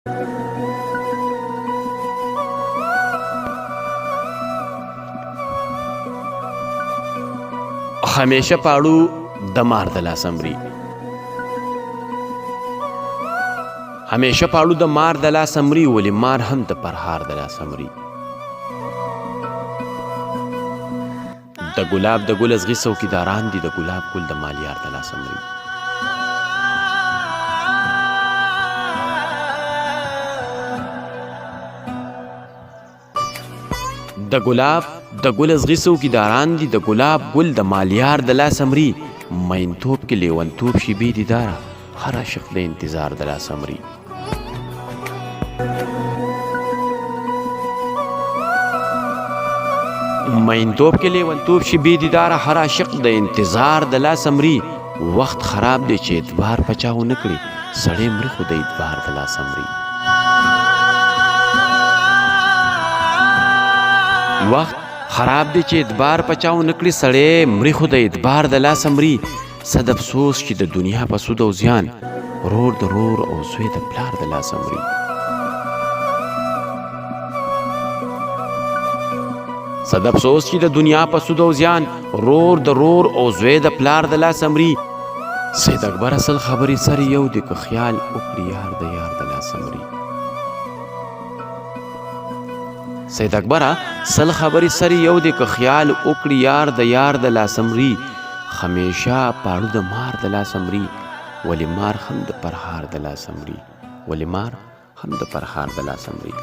همیشه پاړو د مار د لاس مري. همیشه پاړو د مار د لاس مري، ولې مار هم د پرهار د لاس مري. د ګلاب د ګل ازغي څوکیداران دي، د ګلاب ګل د مالیار د لاس مري. د ګلاب د ګل ازغي څوکیداران دي، د ګلاب ګل د مالیار د لاس مري. مینتوب کې لیونتوب شي بې دیداره، هر عاشق د انتظار د لاس مري. مینتوب کې لیونتوب شي بې دیداره، هر عاشق د انتظار د لاس مري. وخت خراب دی چې اعتبار پچا ونه کړي، سړی مري خو د اعتبار د لاس مري. وخت خراب دی چې اعتبار پچاو نکړي، سړی مري خو د اعتبار د لاسه مري. صد افسوس چې د دنیا په سود او زیان، رور د رور او زوی د پلار د لاسه مري. صد افسوس چې د دنیا په سود او زیان، رور د رور او زوی د پلار د لاسه مري. سید اکبر اصل خبرې سر یو دی، که خیال وکړي یار د یار د لاسه مري. سید اکبر سل خبرې سری یو دی، که خیال وکړي یار د یار د لاسه مري. همیشه پاړو د مار د لاسه مري، ولې مار هم د پرهار د لاسه مري. ولې مار هم د پرهار د لاسه مري.